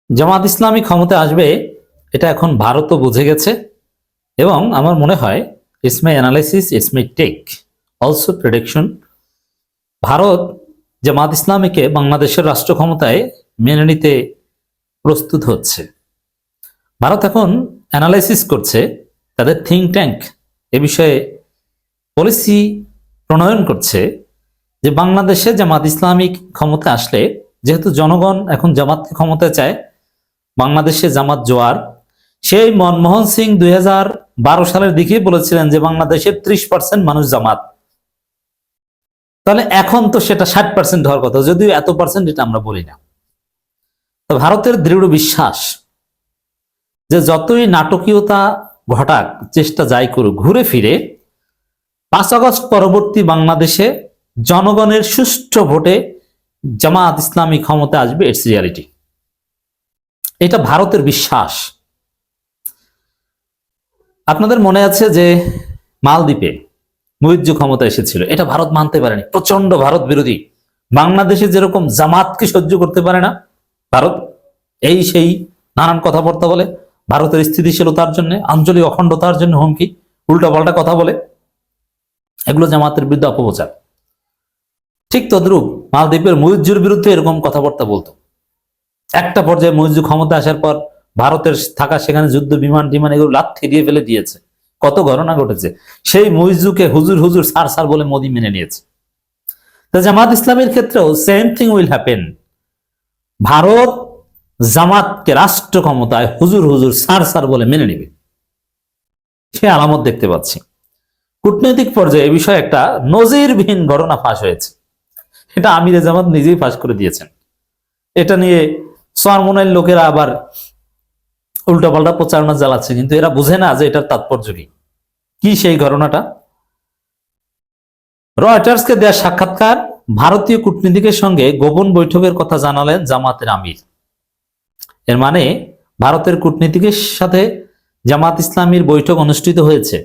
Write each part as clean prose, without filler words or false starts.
জামাত ইসলামী ক্ষমতায় আসবে এটা এখন ভারতও বুঝে গেছে এবং আমার মনে হয় it's my analysis, it's my take, also prediction. Bharat জামাত ইসলামীকে বাংলাদেশের রাষ্ট্র ক্ষমতায় মেনে নিতে প্রস্তুত হচ্ছে। ভারত এখন অ্যানালাইসিস করছে, তাদের থিঙ্ক ট্যাঙ্ক এ বিষয়ে পলিসি প্রণয়ন করছে যে বাংলাদেশে জামাত ইসলামিক ক্ষমতা আসলে, যেহেতু জনগণ এখন জামাতকে ক্ষমতায় চায়, বাংলাদেশে জামাত জোয়ার। সেই মনমোহন সিং 2012 সালের দিকে বলেছিলেন যে বাংলাদেশের 30% মানুষ জামাত, তাহলে এখন তো সেটা 60% হওয়ার কথা, যদিও এত পার্সেন্ট এটা আমরা বলি না। তো ভারতের দৃঢ় বিশ্বাস যে যতই নাটকীয়তা ঘটাক, চেষ্টা যাই করুক, ঘুরে ফিরে 5 আগস্ট পরবর্তী বাংলাদেশে জনগণের সুষ্ঠু ভোটে জামাত ইসলামী ক্ষমতা আসবে, ইটস রিয়ালিটি। এটা ভারতের বিশ্বাস। আপনাদের মনে আছে যে মালদ্বীপে মুইজ্জু ক্ষমতা এসেছিল, এটা ভারত মানতে পারেনি, প্রচন্ড ভারত বিরোধী। বাংলাদেশে যেরকম জামাতকে সহ্য করতে পারে না ভারত, এই সেই নানান কথাবার্তা বলে, ভারতের স্থিতিশীলতার জন্য, আঞ্চলিক অখণ্ডতার জন্য হুমকি, উল্টাপাল্টা কথা বলে, এগুলো জামাতের বিরুদ্ধে অপপ্রচার। ঠিক তদ্রূপ মালদ্বীপের মুইজ্জুর বিরুদ্ধে এরকম কথাবার্তা বলতো। একটা পর্যায়ে মুইজ্জু ক্ষমতা আসার পর ভারতের থাকা সেখানে যুদ্ধ বিমান টিমান এগুলো লাথি দিয়ে ফেলে দিয়েছে, কত ঘটনা ঘটেছে। সেই মুইজ্জুকে হুজুর হুজুর সার সার বলে মোদি মেনে নিয়েছে। তো জামাত ইসলামের ক্ষেত্রেও same thing will happen. Bharat জামাতকে রাষ্ট্র ক্ষমতায় হুজুর হুজুর সার সার বলে মেনে নেবে, সে আলামত দেখতে পাচ্ছি। কূটনৈতিক পর্যায়ে এ বিষয়ে একটা নজিরবিহীন ঘটনা ফাঁস হয়েছে, এটা আমিরে জামাত নিজেই ফাঁস করে দিয়েছেন। এটা নিয়ে সরমনের লোকেরা আবার উল্টাপাল্টা প্রচারণা চালাচ্ছে, কিন্তু এরা বুঝে না যে এটার তাৎপর্য কি। কি সেই ঘটনাটা? রয়টার্সকে দেওয়া সাক্ষাৎকার, ভারতীয় কূটনীতিকের সঙ্গে গোপন বৈঠকের কথা জানালেন জামাতের আমির। এর মানে ভারতের কূটনীতিকের সাথে জামাত ইসলামীর বৈঠক অনুষ্ঠিত হয়েছে,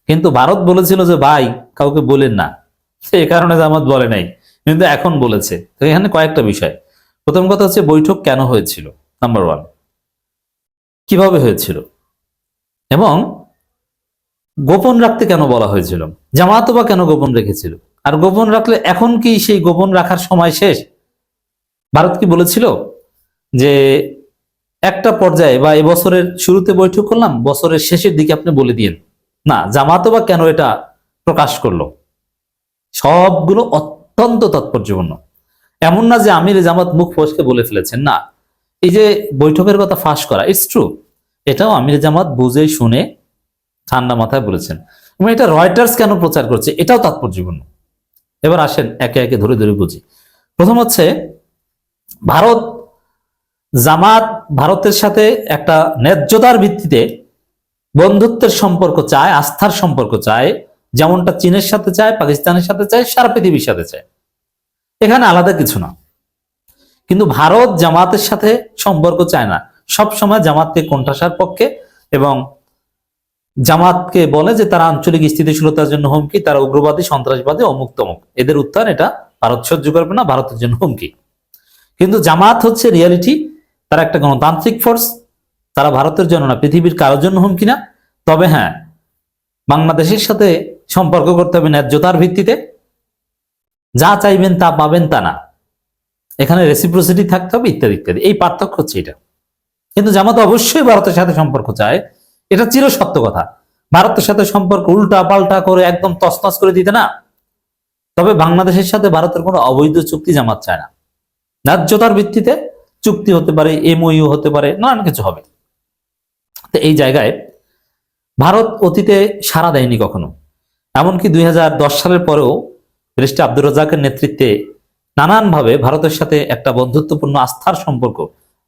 কিন্তু ভারত বলেছিল যে ভাই কাউকে বলেন না, সেই কারণে জামাত বলে নাই, কিন্তু এখন বলেছে। তো এখানে কয়েকটা বিষয়। প্রথম কথা হচ্ছে বৈঠক কেন হয়েছিল, নাম্বার 1, কিভাবে হয়েছিল এবং গোপন রাখতে কেন বলা হয়েছিল, জামাত বা কেন গোপন রেখেছিল, আর গোপন রাখলে এখন কি সেই গোপন রাখার সময় শেষ? ভারত কি বলেছিল যে একটা পর্যায়ে বা এবছরের শুরুতে বৈঠক করলাম, বছরের শেষের দিকে আপনি বলে দিয়েন? না, জামাত বা কেন এটা প্রকাশ করলো? সবগুলো অত্যন্ত তাৎপর্যপূর্ণ। এমন না যে আমির জামাত মুখ ফসকে বলে ফেলেছেন, না, এই যে বৈঠকের কথা ফাঁস করা, ইটস ট্রু, এটাও আমির জামাত বুঝে শুনে ঠান্ডা মাথায় বলেছেন। এবং এটা রয়টার্স কেন প্রচার করছে, এটাও তাৎপর্যপূর্ণ। এবার আসেন একে একে ধরে ধরে বুঝি। প্রথম হচ্ছে ভারত, জামাত ভারতের সাথে একটা ন্যায্যতার ভিত্তিতে বন্ধুত্বের সম্পর্ক চায়, আস্থার সম্পর্ক চায়, যেমনটা চীনের সাথে চায়, পাকিস্তানের সাথে চায়, সারা পৃথিবীর সাথে চায়। এখানে আলাদা কিছু না। কিন্তু ভারত জামাতের সাথে সম্পর্ক চায় না, সব সময় জামাতকে কোণঠাসার পক্ষে, এবং জামাতকে বলে যে তারা আঞ্চলিক স্থিতিশীলতার জন্য হুমকি, তারা উগ্রবাদী, সন্ত্রাসবাদী, অমুক তমুক, এদের উত্থান এটা ভারত সহ্য করবে না, ভারতের জন্য হুমকি। কিন্তু জামাত হচ্ছে রিয়ালিটি, তারা একটা গণতান্ত্রিক ফোর্স, তারা ভারতের জন্য না, পৃথিবীর কারোর জন্য হুমকি না। তবে হ্যাঁ, বাংলাদেশের সাথে সম্পর্ক করতে হবে ন্যায্যতার ভিত্তিতে, যা চাইবেন তা পাবেন তা না, এখানে রেসিপ্রোসিটি থাকতে হবে, ইত্যাদি ইত্যাদি। এই পার্থক্য হচ্ছে এটা। কিন্তু জামাত অবশ্যই ভারতের সাথে সম্পর্ক চায়, এটা চির সত্য কথা। ভারতের সাথে সম্পর্ক উল্টা পাল্টা করে একদম তছনছ করে দিতে না। তবে বাংলাদেশের সাথে ভারতের কোনো অবৈধ চুক্তি জামাত চায় না। ন্যায্যতার ভিত্তিতে চুক্তি হতে পারে, এমওইউ হতে পারে, নানান কিছু হবে। তো এই জায়গায় ভারত অতীতে সাড়া দেয়নি কখনো। এমনকি 2010 সালের পরেও ব্যারিস্টার আব্দুর রাজ্জাকের নেতৃত্বে নানানভাবে ভারতের সাথে একটা বন্ধুত্বপূর্ণ আস্থার সম্পর্ক,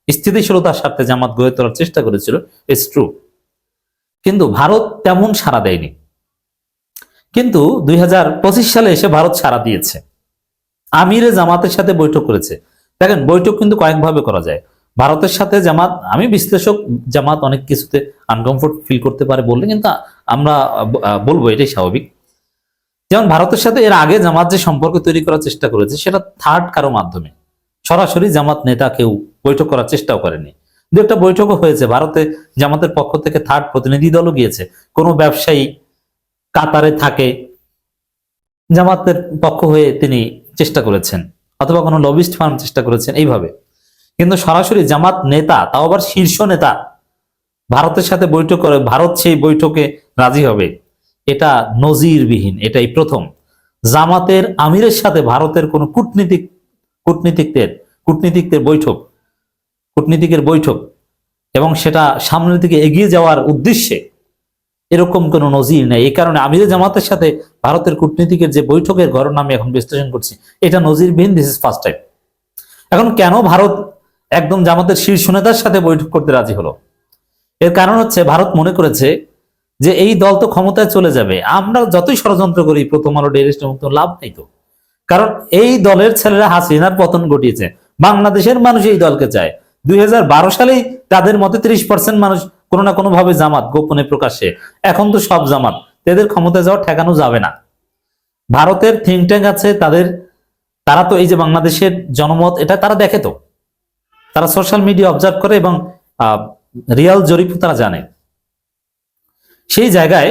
স্থিতিশীলতার স্বার্থে জামাত গড়ে তোলার চেষ্টা করেছিল, ইটস ট্রু। কিন্তু ভারত তেমন সাড়া দেয়নি। কিন্তু 2025 সালে এসে ভারত সাড়া দিয়েছে, আমিরে জামাতের সাথে বৈঠক করেছে। দেখেন, বৈঠক কিন্তু কয়েকভাবে করা যায়। ভারতের সাথে জামাত, আমি বিশ্লেষক, জামাত অনেক কিছুতে আনকমফোর্ট ফিল করতে পারে বললে, কিন্তু আমরা বলবো এটাই স্বাভাবিক। যেমন ভারতের সাথে এর আগে জামাত যে সম্পর্ক তৈরি করার চেষ্টা করেছে, সেটা থার্ড কারো মাধ্যমে, সরাসরি জামাত নেতা কেউ বৈঠক করার চেষ্টাও করেনি। দু একটা বৈঠকও হয়েছে, ভারতে জামাতের পক্ষ থেকে থার্ড প্রতিনিধি দলও গিয়েছে। কোনো ব্যবসায়ী কাতারে থাকে, জামাতের পক্ষ হয়ে তিনি চেষ্টা করেছেন, অথবা কোনো লবিস্ট ফার্ম চেষ্টা করেছেন এইভাবে। কিন্তু সরাসরি জামাত নেতা, তাও আবার শীর্ষ নেতা ভারতের সাথে বৈঠক করে ভারত সেই বৈঠকে রাজি হবে, এটা নজিরবিহীন, এটাই প্রথম। জামাতের আমিরের সাথে ভারতের কোন কূটনীতিকের বৈঠক এবং সেটা সামনের দিকে এগিয়ে যাওয়ার উদ্দেশ্যে এরকম কোন নজির নেই। এই কারণে আমিরে জামাতের সাথে ভারতের কূটনীতিকের যে বৈঠকের ঘটনা আমি এখন বিশ্লেষণ করছি, এটা নজিরবিহীন, দিস ইজ ফার্স্ট টাইম। এখন কেন ভারত একদম জামাতের শীর্ষ নেতার সাথে বৈঠক করতে রাজি হলো? এর কারণ হচ্ছে ভারত মনে করেছে যে এই দল তো ক্ষমতায় চলে যাবে, আমরা যতই ষড়যন্ত্র করি প্রথম আলো ডেইলি স্টার তো লাভ নাই তো। কারণ এই দলের ছেলেরা হাসিনার পতন ঘটিয়েছে, বাংলাদেশের মানুষ এই দলকে চায়। 2012 সালেই তাদের মতে 30% মানুষ কোনো না কোনো ভাবে জামাত, গোপনে প্রকাশ্যে। এখন তো সব জামাত, তাদের ক্ষমতায় যাওয়া ঠেকানো যাবে না। ভারতের থিঙ্ক ট্যাঙ্ক আছে তারা তো এই যে বাংলাদেশের জনমত, এটা তারা দেখে, তো তারা সোশ্যাল মিডিয়া অবজার্ভ করে এবং রিয়াল জরিপ তারা জানে। সেই জায়গায়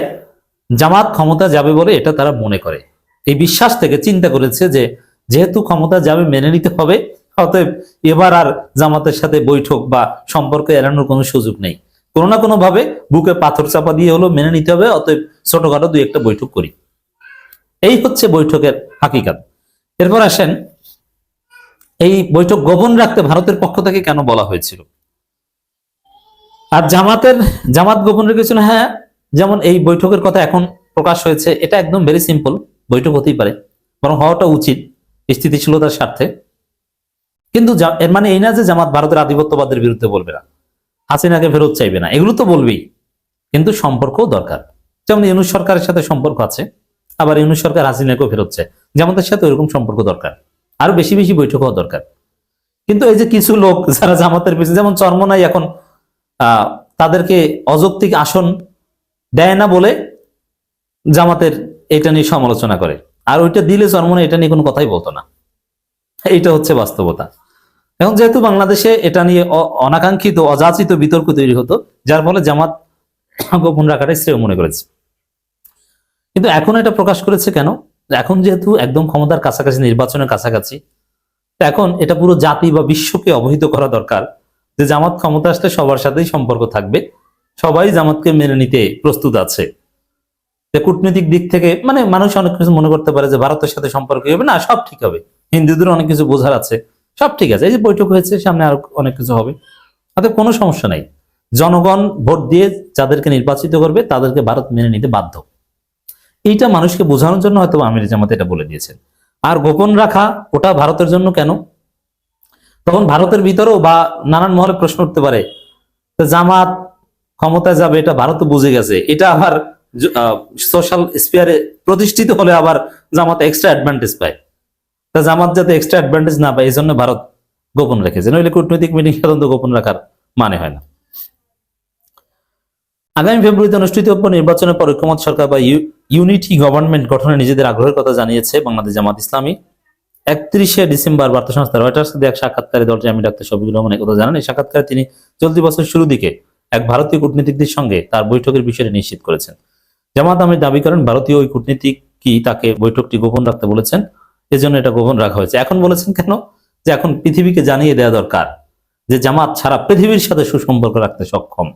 জামাত ক্ষমতা যাবে বলে এটা তারা মনে করে। এই বিশ্বাস থেকে চিন্তা করেছে যে যেহেতু ক্ষমতা যাবে মেনে নিতে হবে, অতএব এবার আর জামাতের সাথে বৈঠক বা সম্পর্ক এড়ানোর কোনো সুযোগ নেই। কোনো না কোনো ভাবে বুকে পাথর চাপা দিয়ে হলো মেনে নিতে হবে, অতএব ছোটখাটো দুই একটা বৈঠক করি। এই হচ্ছে বৈঠকের হাকিকাত। এরপর আসেন, এই বৈঠক গোপন রাখতে ভারতের পক্ষ থেকে কেন বলা হয়েছিল? আর জামাত গোপন রেখেছিল, হ্যাঁ, যেমন এই বৈঠকের কথা এখন প্রকাশ হয়েছে, এটা একদম ভেরি সিম্পল, বৈঠক হতেই পারে, বরং হওয়াটা উচিত স্থিতিশীলতার স্বার্থে। কিন্তু এর মানে এই না যে জামাত ভারতের আধিপত্যবাদের বিরুদ্ধে বলবে না, হাসিনাকে ফেরত চাইবে না, এগুলো তো বলবেই, কিন্তু সম্পর্কও দরকার। যেমন ইউনূস সরকারের সাথে সম্পর্ক আছে, আবার ইউনূস সরকার হাসিনাকেও ফেরত চায়, জামাতের সাথে ওইরকম সম্পর্ক দরকার, আরো বেশি বেশি বৈঠক হওয়া দরকার। কিন্তু এই যে কিছু লোক যারা জামাতের পিছনে, যেমন চরমোনাই এখন তাদেরকে অযৌক্তিক আসন দেয় না বলে জামাতের এটা নিয়ে সমালোচনা করে, আর ওইটা দিলে চরমোনাই এটা নিয়ে কোনো কথাই বলতো না। এইটা হচ্ছে বাস্তবতা। এখন যেহেতু বাংলাদেশে এটা নিয়ে অনাকাঙ্ক্ষিত অযাচিত বিতর্ক তৈরি হতো, যার ফলে জামাত গোপন রাখাটাই শ্রেয় মনে করেছে। কিন্তু এখন এটা প্রকাশ করেছে কেন? এখন যেহেতু একদম ক্ষমতার কাছাকাছি, নির্বাচনের কাছাকাছি, এখন এটা পুরো জাতি বা বিশ্বকে অবহিত করা দরকার যে জামাত ক্ষমতা আসলে সবার সাথেই সম্পর্ক থাকবে, সবাই জামাতকে মেনে নিতে প্রস্তুত আছে। কূটনৈতিক দিক থেকে মানে মানুষ অনেক কিছু মনে করতে পারে যে ভারতের সাথে সম্পর্ক হবে না, সব ঠিক হবে, হিন্দুদের অনেক কিছু বোঝার আছে, সব ঠিক আছে, এই যে বৈঠক হয়েছে, সামনে আরো অনেক কিছু হবে, তাতে কোনো সমস্যা নাই। জনগণ ভোট দিয়ে যাদেরকে নির্বাচিত করবে তাদেরকে ভারত মেনে নিতে বাধ্য। এইটা মানুষকে বোঝানোর জন্য হয়তো আমির জামাত এটা বলে দিয়েছেন। আর গোপন রাখা ওটা ভারতের জন্য কেন? তখন ভারতের ভিতরেও বা নানান মহলে প্রশ্ন উঠতে পারে, জামাত ক্ষমতায় যাবে এটা ভারত বুঝে গেছে, এটা আবার সোশ্যাল স্পিয়ারে প্রতিষ্ঠিত হলে আবার জামাত এক্সট্রা অ্যাডভান্টেজ পায়, তা জামাত যাতে এক্সট্রা অ্যাডভান্টেজ না পায় এই জন্য ভারত গোপন রেখেছে, নইলে কূটনৈতিক মিটিং সাধারণত গোপন রাখার মানে হয় না। আগামী ফেব্রুয়ারিতে অনুষ্ঠিত নির্বাচনের পর ঐক্যমত সরকার বা ইউনিটি গভর্নমেন্ট গঠনে নিজেদের আগ্রহের কথা জানিয়েছে বাংলাদেশ জামাত ইসলামী। 31শে ডিসেম্বর বার্তা সংস্থা রয়টার্স এক সাক্ষাৎকারে দলটি আমি ডাক্তার শফিকুর রহমান কথা জানান। এই সাক্ষাৎকারে তিনি চলতি বছর শুরু দিকে এক ভারতীয় কূটনীতিকদের সঙ্গে তার বৈঠকের বিষয়টি নিশ্চিত করেছেন। জামাত আমির দাবি করেন ভারতীয় ওই কূটনীতিক কি তাকে বৈঠকটি গোপন রাখতে বলেছেন, এজন্য এটা গোপন রাখা হয়েছে। এখন বলেছেন কেন? যে এখন পৃথিবীকে জানিয়ে দেওয়া দরকার যে জামাত সারা পৃথিবীর সাথে সুসম্পর্ক রাখতে সক্ষম।